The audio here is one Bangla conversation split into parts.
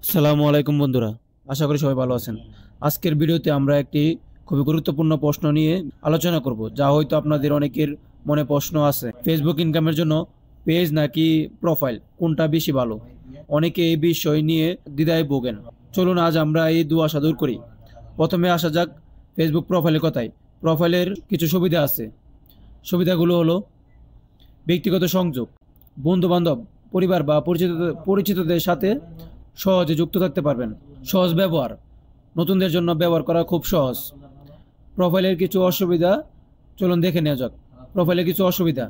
আসসালামু আলাইকুম বন্ধুরা, আশা করি সবাই ভালো আছেন। আজকের ভিডিওতে আমরা একটি খুবই গুরুত্বপূর্ণ প্রশ্ন নিয়ে আলোচনা করব, যা হয়তো আপনাদের অনেকের মনে প্রশ্ন আছে। ফেসবুক ইনকামের জন্য পেজ নাকি প্রোফাইল, কোনটা বেশি ভালো? অনেকে এই বিষয় নিয়ে দ্বিধায় ভোগেন। চলুন আজ আমরা এই দুআশা দূর করি। প্রথমে আসা যাক ফেসবুক প্রোফাইলের কথায়। প্রোফাইলের কিছু সুবিধা আছে। সুবিধাগুলো হলো ব্যক্তিগত সংযোগ, বন্ধু বান্ধব, পরিবার বা পরিচিতদের সাথে সহজে যুক্ত থাকতে পারবেন। সহজ ব্যবহার, নতুনদের জন্য ব্যবহার করা খুব সহজ। প্রোফাইলের কিছু অসুবিধা চলুন দেখে নেওয়া যাক। প্রোফাইলের কিছু অসুবিধা: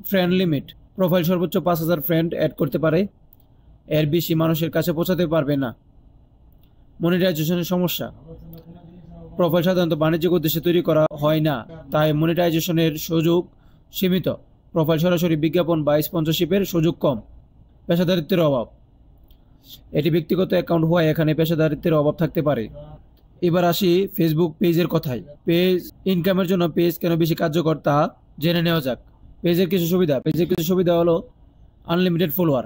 ফ্রেন্ড লিমিট, প্রোফাইল সর্বোচ্চ 5,000 ফ্রেন্ড অ্যাড করতে পারে, এর বেশি মানুষের কাছে পৌঁছাতে পারবে না। মনিটাইজেশনের সমস্যা, প্রোফাইল সাধারণত বাণিজ্যিক উদ্দেশ্যে তৈরি করা হয় না, তাই মনিটাইজেশনের সুযোগ সীমিত। প্রোফাইল সরাসরি বিজ্ঞাপন বা স্পন্সরশিপের সুযোগ কম। পেশাদারিত্বের অভাব, এটি ব্যক্তিগত অ্যাকাউন্ট হওয়ায় এখানে পেশাদারিত্বের অভাব থাকতে পারে। এবার আসি ফেসবুক পেজের কথায়। পেজ ইনকামের জন্য পেজ কেন বেশি কার্যকর তা জেনে নেওয়া যাক। পেজের কিছু সুবিধা হলো আনলিমিটেড ফলোয়ার।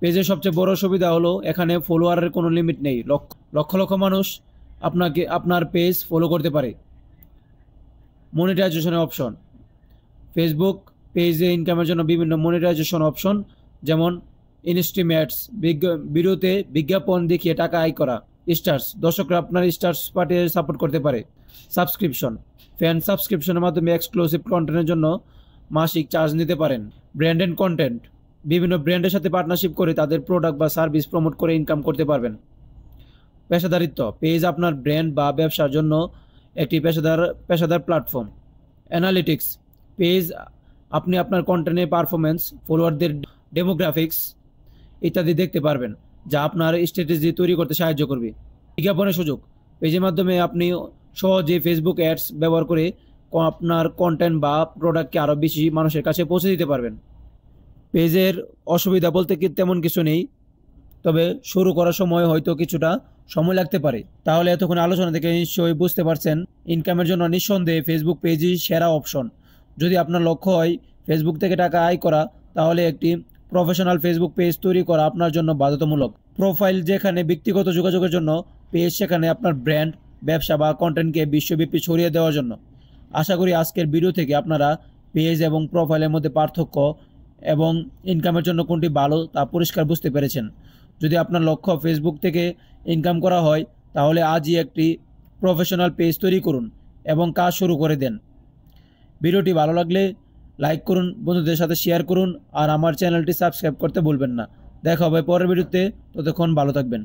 পেজের সবচেয়ে বড় সুবিধা হলো এখানে ফলোয়ারের কোনো লিমিট নেই। লক্ষ লক্ষ মানুষ আপনার পেজ ফলো করতে পারে। মনিটাইজেশনের অপশন, ফেসবুক পেজে ইনকামের জন্য বিভিন্ন মনিটাইজেশন অপশন, যেমন ইনস্ট্রিম অ্যাডস, ভিডিওতে বিজ্ঞাপন দেখিয়ে টাকা আয় করা। স্টার্স, দর্শকরা আপনার স্টার্স পাঠিয়ে সাপোর্ট করতে পারে। সাবস্ক্রিপশন, ফ্যান সাবস্ক্রিপশনের মাধ্যমে এক্সক্লুসিভ কন্টেন্টের জন্য মাসিক চার্জ নিতে পারেন। ব্র্যান্ড এন্ড কন্টেন্ট, বিভিন্ন ব্র্যান্ডের সাথে পার্টনারশিপ করে তাদের প্রোডাক্ট বা সার্ভিস প্রমোট করে ইনকাম করতে পারবেন। পেশাদারিত্ব, পেজ আপনার ব্র্যান্ড বা ব্যবসার জন্য একটি পেশাদার প্ল্যাটফর্ম। অ্যানালিটিক্স, পেজ আপনি আপনার কন্টেন্টের পারফরমেন্স, ফলোয়ারদের ডেমোগ্রাফিক্স ইত্যাদি দেখতে পারবেন, যা আপনার স্ট্র্যাটেজি তৈরি করতে সাহায্য করবে। বিজ্ঞাপনের সুযোগ, পেজের মাধ্যমে আপনি সহজে ফেসবুক অ্যাডস ব্যবহার করে আপনার কন্টেন্ট বা প্রোডাক্টকে আরও বেশি মানুষের কাছে পৌঁছে দিতে পারবেন। পেজের অসুবিধা বলতে কি তেমন কিছু নেই, তবে শুরু করার সময় হয়তো কিছুটা সময় লাগতে পারে। তাহলে এতক্ষণ আলোচনা থেকে নিশ্চয়ই বুঝতে পারছেন, ইনকামের জন্য নিঃসন্দেহে ফেসবুক পেজই সেরা অপশন। যদি আপনার লক্ষ্য হয় ফেসবুক থেকে টাকা আয় করা, তাহলে একটি প্রফেশনাল ফেসবুক পেজ তৈরি করা আপনার জন্য বাধ্যতামূলক। প্রোফাইল যেখানে ব্যক্তিগত যোগাযোগের জন্য, পেজ সেখানে আপনার ব্র্যান্ড, ব্যবসা বা কন্টেন্টকে বিশ্বব্যাপী ছড়িয়ে দেওয়ার জন্য। আশা করি আজকের ভিডিও থেকে আপনারা পেজ এবং প্রোফাইলের মধ্যে পার্থক্য এবং ইনকামের জন্য কোনটি ভালো তা পরিষ্কার বুঝতে পেরেছেন। যদি আপনার লক্ষ্য ফেসবুক থেকে ইনকাম করা হয়, তাহলে আজই একটি প্রফেশনাল পেজ তৈরি করুন এবং কাজ শুরু করে দেন। ভিডিওটি ভালো লাগলে লাইক করুন, বন্ধুদের সাথে শেয়ার করুন, আর আমার চ্যানেলটি সাবস্ক্রাইব করতে ভুলবেন না। দেখা হবে পরের ভিডিওতে, ততক্ষণ ভালো থাকবেন।